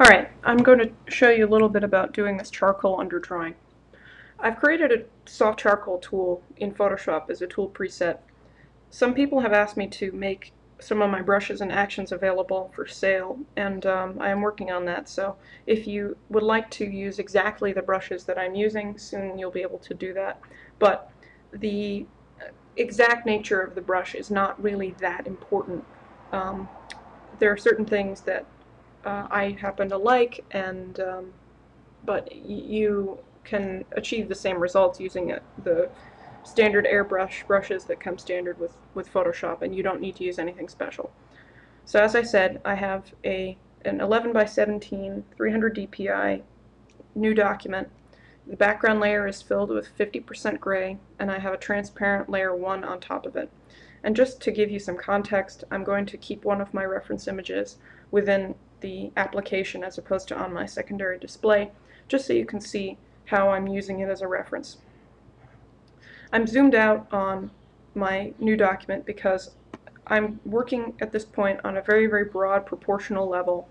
Alright, I'm going to show you a little bit about doing this charcoal underdrawing. I've created a soft charcoal tool in Photoshop as a tool preset. Some people have asked me to make some of my brushes and actions available for sale, and I am working on that, so if you would like to use exactly the brushes that I'm using, soon you'll be able to do that. But the exact nature of the brush is not really that important. Um, there are certain things that I happen to like, and but you can achieve the same results using the standard airbrush brushes that come standard with Photoshop, and you don't need to use anything special. So as I said, I have an 11 by 17 300 dpi new document. The background layer is filled with 50% gray, and I have a transparent layer 1 on top of it. And just to give you some context, I'm going to keep one of my reference images within the application as opposed to on my secondary display, just so you can see how I'm using it as a reference. I'm zoomed out on my new document because I'm working at this point on a very, very broad proportional level,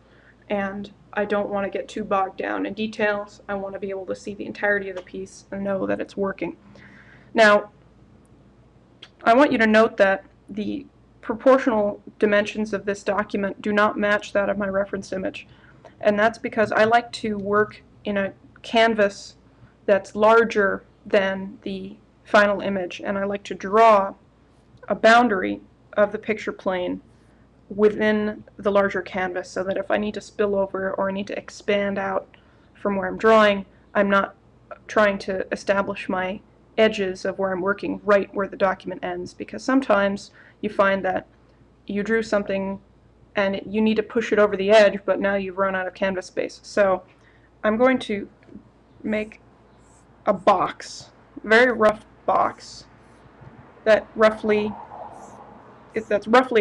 and I don't want to get too bogged down in details. I want to be able to see the entirety of the piece and know that it's working. Now, I want you to note that the proportional dimensions of this document do not match that of my reference image, and that's because I like to work in a canvas that's larger than the final image, and I like to draw a boundary of the picture plane within the larger canvas, so that if I need to spill over or I need to expand out from where I'm drawing, I'm not trying to establish my edges of where I'm working right where the document ends, because sometimes you find that you drew something and you need to push it over the edge, but now you've run out of canvas space. So I'm going to make a box, very rough box, that's roughly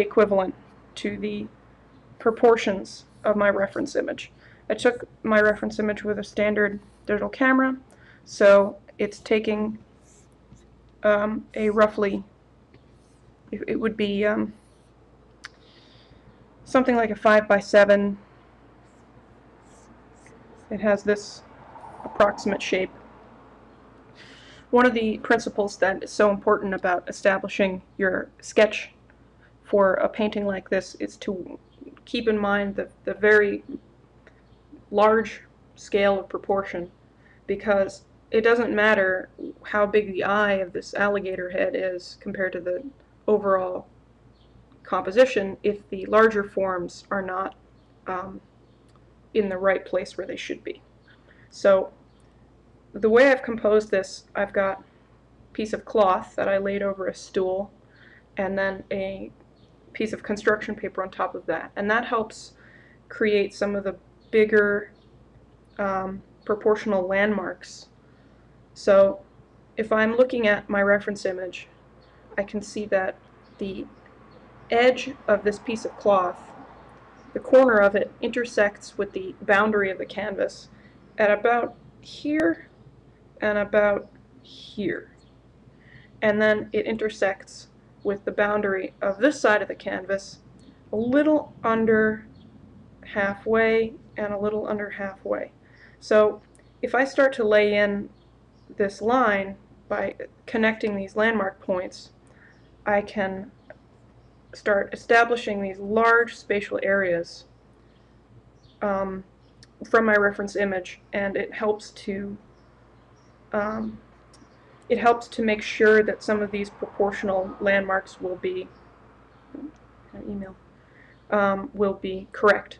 equivalent to the proportions of my reference image. I took my reference image with a standard digital camera, so it's taking a roughly, it would be something like a 5 by 7. It has this approximate shape. One of the principles that is so important about establishing your sketch for a painting like this is to keep in mind the very large scale of proportion, because it doesn't matter how big the eye of this alligator head is compared to the overall composition if the larger forms are not in the right place where they should be. So the way I've composed this, I've got a piece of cloth that I laid over a stool, and then a piece of construction paper on top of that, and that helps create some of the bigger proportional landmarks. So if I'm looking at my reference image, I can see that the edge of this piece of cloth, the corner of it, intersects with the boundary of the canvas at about here and about here. And then it intersects with the boundary of this side of the canvas a little under halfway and a little under halfway. So if I start to lay in this line by connecting these landmark points, I can start establishing these large spatial areas from my reference image, and it helps to make sure that some of these proportional landmarks will be will be correct.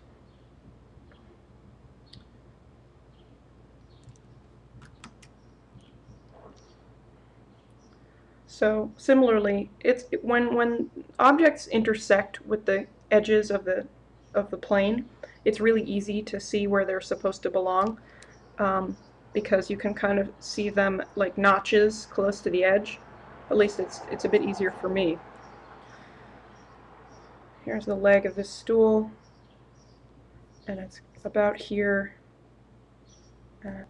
So similarly, when objects intersect with the edges of the plane, it's really easy to see where they're supposed to belong, because you can kind of see them like notches close to the edge. At least it's a bit easier for me. Here's the leg of this stool, and it's about here.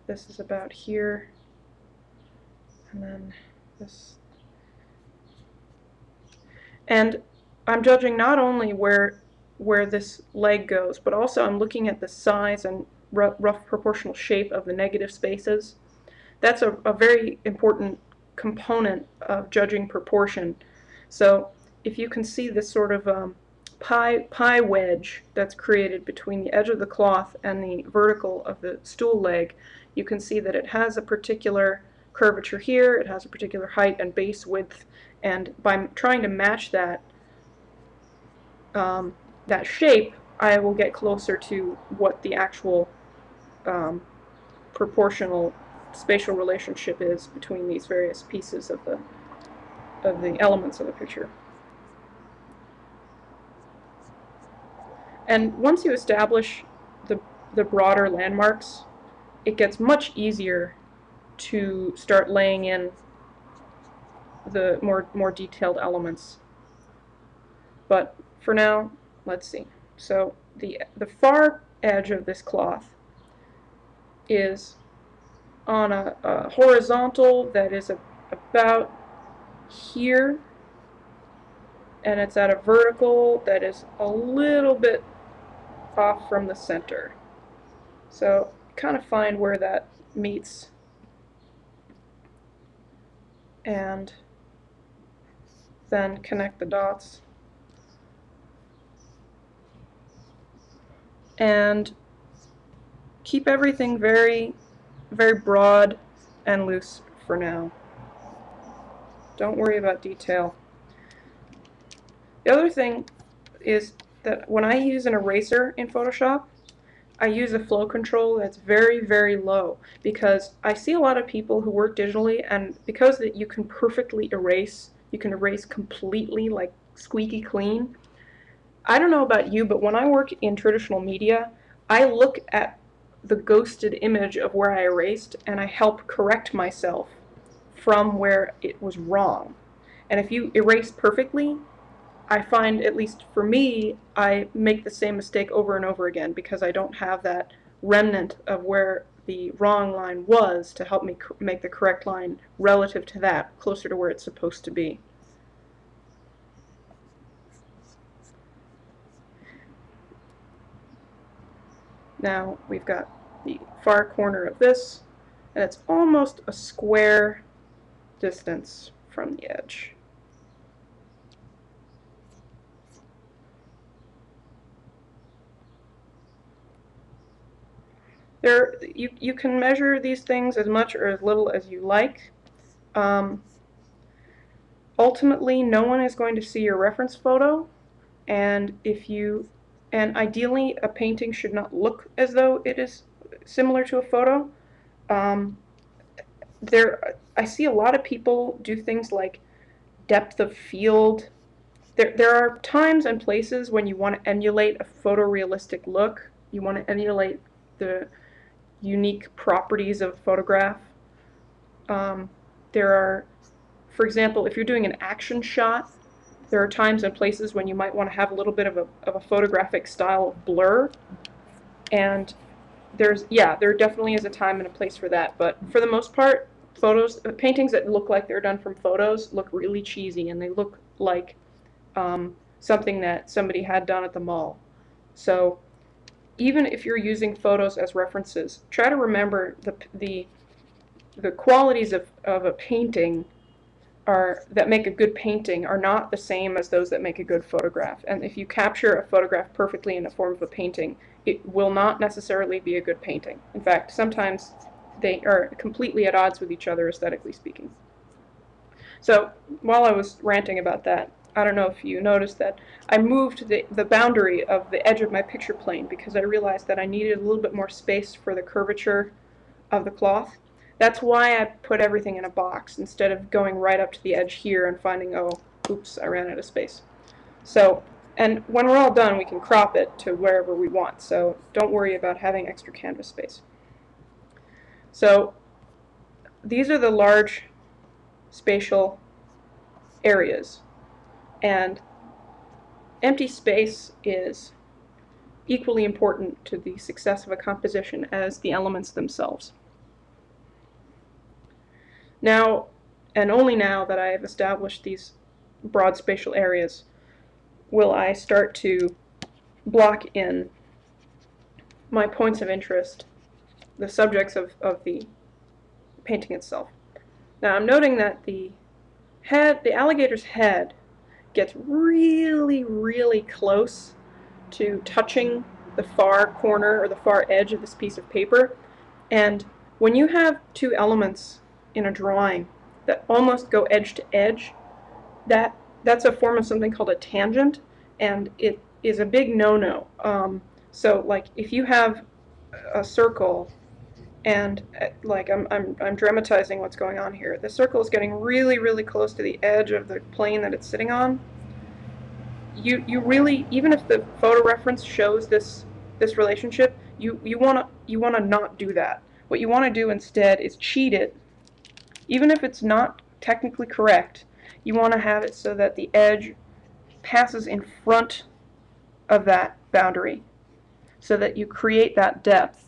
This is about here, and then this. And I'm judging not only where where this leg goes, but also I'm looking at the size and rough proportional shape of the negative spaces. That's a very important component of judging proportion. So if you can see this sort of pie wedge that's created between the edge of the cloth and the vertical of the stool leg, you can see that it has a particular curvature here, it has a particular height and base width, and by trying to match that that shape, I will get closer to what the actual proportional spatial relationship is between these various pieces of the elements of the picture. And once you establish the broader landmarks, it gets much easier to start laying in the more detailed elements. But for now, let's see. So the far edge of this cloth is on a horizontal that is about here, and it's at a vertical that is a little bit off from the center. So kind of find where that meets and then connect the dots. And keep everything very, very broad and loose for now. Don't worry about detail. The other thing is that when I use an eraser in Photoshop, I use a flow control that's very, very low, because I see a lot of people who work digitally, and because that you can perfectly erase, you can erase completely, like squeaky clean. I don't know about you, but when I work in traditional media, I look at the ghosted image of where I erased and I help correct myself from where it was wrong. And if you erase perfectly, I find, at least for me, I make the same mistake over and over again because I don't have that remnant of where the wrong line was to help me make the correct line relative to that, closer to where it's supposed to be. Now we've got the far corner of this, and it's almost a square distance from the edge. You can measure these things as much or as little as you like. Ultimately, no one is going to see your reference photo, and ideally a painting should not look as though it is similar to a photo. I see a lot of people do things like depth of field. There are times and places when you want to emulate a photorealistic look. You want to emulate the unique properties of a photograph. There are, for example, if you're doing an action shot, there are times and places when you might want to have a little bit of a photographic style of blur. And there definitely is a time and a place for that. But for the most part, paintings that look like they're done from photos look really cheesy, and they look like something that somebody had done at the mall. So even if you're using photos as references, try to remember the qualities of a painting that make a good painting are not the same as those that make a good photograph. And if you capture a photograph perfectly in the form of a painting, it will not necessarily be a good painting. In fact, sometimes they are completely at odds with each other, aesthetically speaking. So while I was ranting about that, I don't know if you noticed that I moved the boundary of the edge of my picture plane because I realized that I needed a little bit more space for the curvature of the cloth. That's why I put everything in a box instead of going right up to the edge here and finding, oh, oops, I ran out of space. So, and when we're all done, we can crop it to wherever we want, so don't worry about having extra canvas space. So these are the large spatial areas, and empty space is equally important to the success of a composition as the elements themselves. Now, and only now that I have established these broad spatial areas, will I start to block in my points of interest, the subjects of the painting itself. Now I'm noting that the alligator's head gets really, really close to touching the far corner or the far edge of this piece of paper. And when you have two elements in a drawing that almost go edge to edge, that's a form of something called a tangent, and it is a big no-no. So like if you have a circle, and like I'm dramatizing what's going on here. The circle is getting really, really close to the edge of the plane that it's sitting on. You really, even if the photo reference shows this relationship, you wanna not do that. What you want to do instead is cheat it. Even if it's not technically correct, you want to have it so that the edge passes in front of that boundary, so that you create that depth,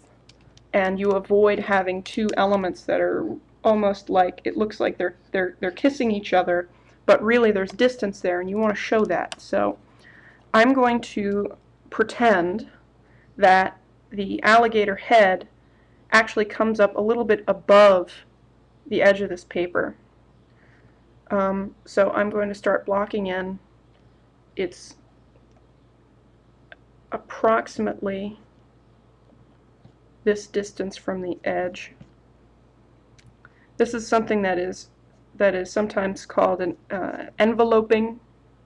and you avoid having two elements that are almost like, it looks like they're kissing each other, but really there's distance there, and you want to show that. So I'm going to pretend that the alligator head actually comes up a little bit above the edge of this paper. So I'm going to start blocking in. It's approximately this distance from the edge. This is something that is sometimes called an enveloping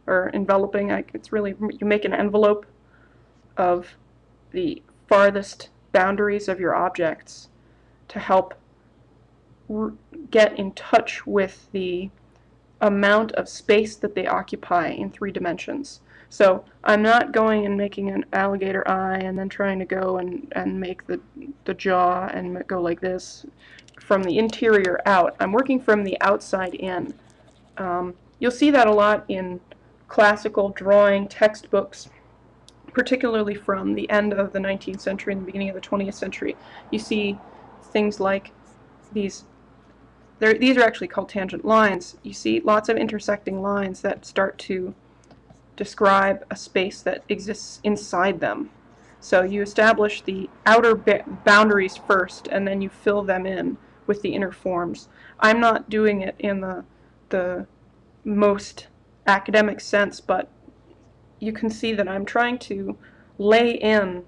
or enveloping. It's really, you make an envelope of the farthest boundaries of your objects to help get in touch with the amount of space that they occupy in 3 dimensions. So I'm not going and making an alligator eye and then trying to go and make the jaw and go like this from the interior out. I'm working from the outside in. You'll see that a lot in classical drawing textbooks, particularly from the end of the 19th century and the beginning of the 20th century. You see things like these are actually called tangent lines. You see lots of intersecting lines that start to describe a space that exists inside them. So you establish the outer boundaries first, and then you fill them in with the inner forms. I'm not doing it in the most academic sense, but you can see that I'm trying to lay in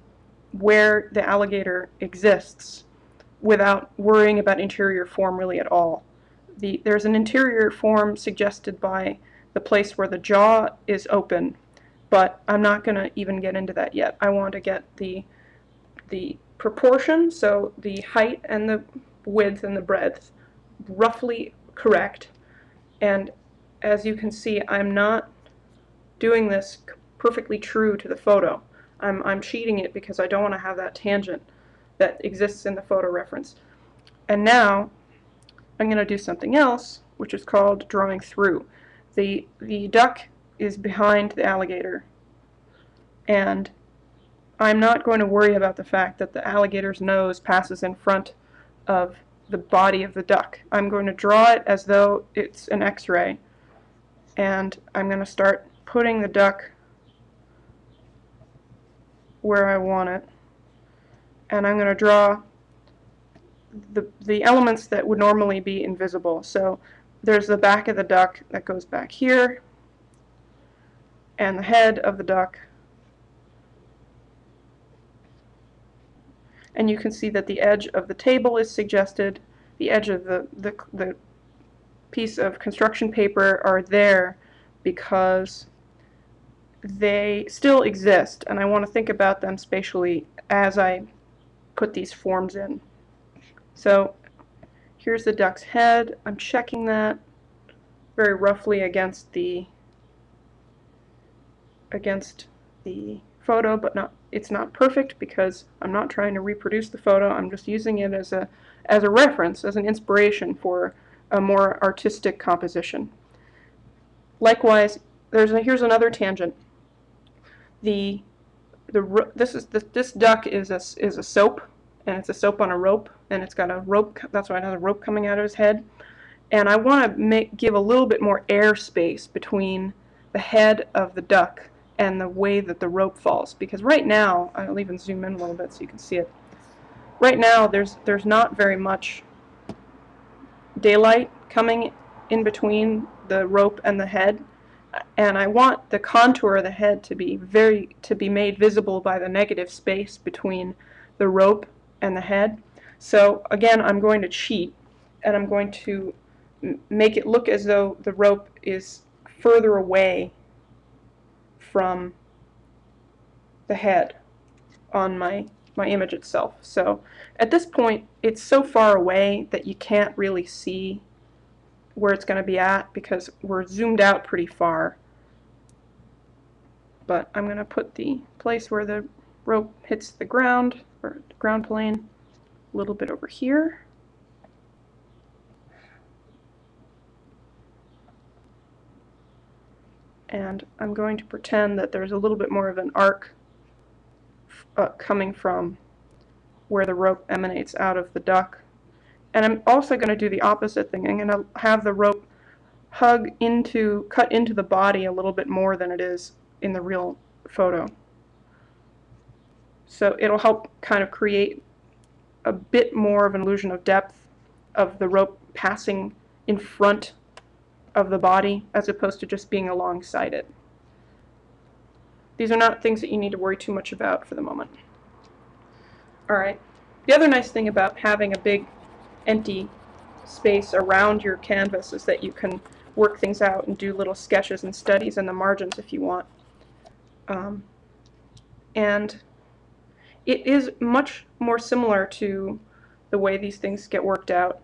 where the alligator exists without worrying about interior form really at all. There's an interior form suggested by the place where the jaw is open, but I'm not going to even get into that yet. I want to get the proportion, so the height and the width and the breadth, roughly correct. And as you can see, I'm not doing this perfectly true to the photo. I'm cheating it because I don't want to have that tangent that exists in the photo reference. And now I'm going to do something else, which is called drawing through. The duck is behind the alligator, and I'm not going to worry about the fact that the alligator's nose passes in front of the body of the duck. I'm going to draw it as though it's an X-ray, and I'm going to start putting the duck where I want it, and I'm going to draw the elements that would normally be invisible. So there's the back of the duck that goes back here, and the head of the duck, and you can see that the edge of the table is suggested, the edge of the piece of construction paper are there because they still exist, and I want to think about them spatially as I put these forms in. So here's the duck's head. I'm checking that very roughly against the photo, but it's not perfect because I'm not trying to reproduce the photo. I'm just using it as a reference, as an inspiration for a more artistic composition. Likewise, here's another tangent. This duck is a soap, and it's a soap on a rope, and it's got a rope. That's why another rope coming out of his head. And I want to give a little bit more air space between the head of the duck and the way that the rope falls. Because right now, I'll even zoom in a little bit so you can see it. Right now, there's not very much daylight coming in between the rope and the head, and I want the contour of the head to be made visible by the negative space between the rope and the head. So again, I'm going to cheat, and I'm going to make it look as though the rope is further away from the head on my image itself. So at this point, it's so far away that you can't really see where it's going to be at because we're zoomed out pretty far. But I'm going to put the place where the rope hits the ground, or the ground plane, a little bit over here. And I'm going to pretend that there's a little bit more of an arc coming from where the rope emanates out of the duck. And I'm also going to do the opposite thing. I'm going to have the rope cut into the body a little bit more than it is in the real photo. So it'll help kind of create a bit more of an illusion of depth of the rope passing in front of the body as opposed to just being alongside it. These are not things that you need to worry too much about for the moment. Alright, the other nice thing about having a big empty space around your canvas is that you can work things out and do little sketches and studies in the margins if you want. And it is much more similar to the way these things get worked out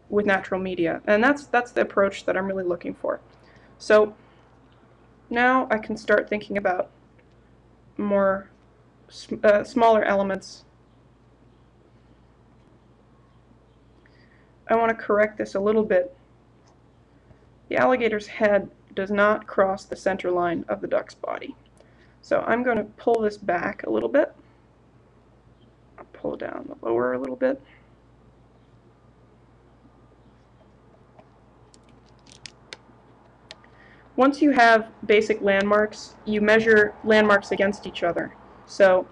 with natural media, and that's the approach that I'm really looking for. So now I can start thinking about more smaller elements. I want to correct this a little bit. The alligator's head does not cross the center line of the duck's body. So I'm going to pull this back a little bit. I'll pull down the lower a little bit. Once you have basic landmarks, you measure landmarks against each other. So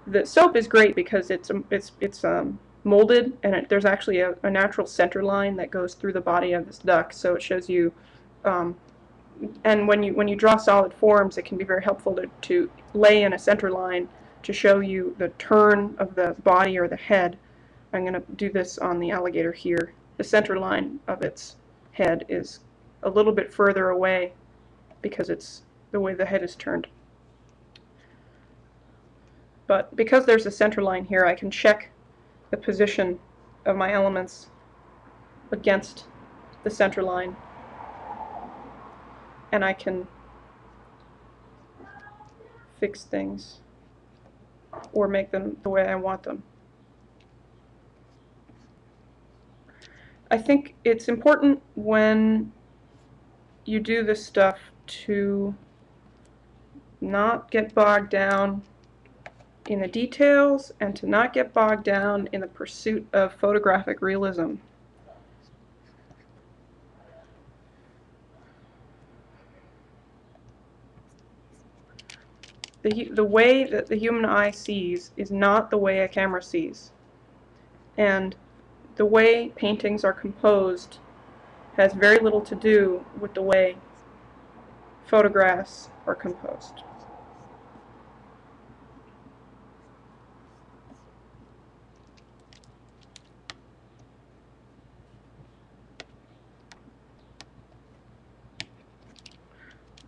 the soap is great because it's molded, and there's actually a natural center line that goes through the body of this duck. So it shows you, and when you draw solid forms, it can be very helpful to lay in a center line to show you the turn of the body or the head. I'm going to do this on the alligator here. The center line of its head is a little bit further away because it's the way the head is turned. But because there's a center line here, I can check the position of my elements against the center line, and I can fix things or make them the way I want them. I think it's important when you do this stuff to not get bogged down in the details and to not get bogged down in the pursuit of photographic realism. The way that the human eye sees is not the way a camera sees. And the way paintings are composed has very little to do with the way photographs are composed.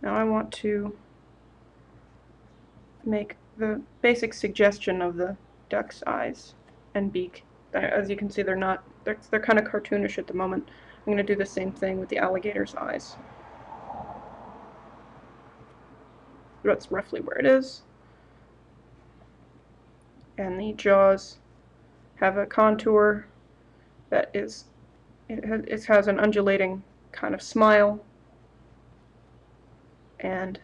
Now I want to make the basic suggestion of the duck's eyes and beak. As you can see, they're kind of cartoonish at the moment. I'm going to do the same thing with the alligator's eyes. That's roughly where it is. And the jaws have a contour that is, it has an undulating kind of smile, and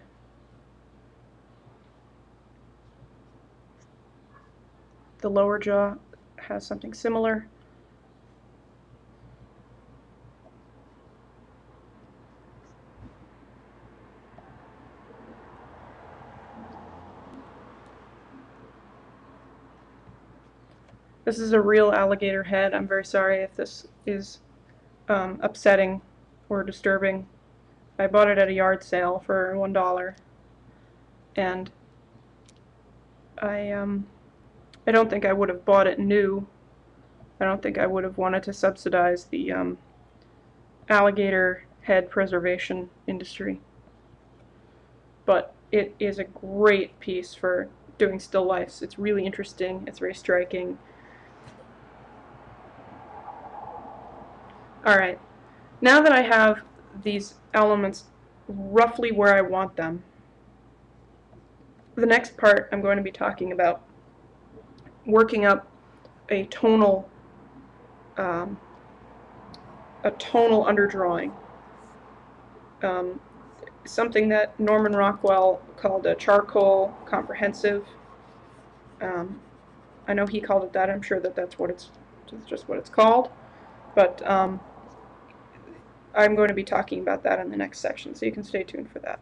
the lower jaw has something similar. This is a real alligator head. I'm very sorry if this is upsetting or disturbing. I bought it at a yard sale for $1, and I don't think I would have bought it new. I don't think I would have wanted to subsidize the alligator head preservation industry. But it is a great piece for doing still lifes. It's really interesting. It's very striking. Alright, now that I have these elements roughly where I want them, the next part I'm going to be talking about working up a tonal underdrawing. Something that Norman Rockwell called a charcoal comprehensive. I know he called it that. I'm sure that that's just what it's called. But I'm going to be talking about that in the next section, so you can stay tuned for that.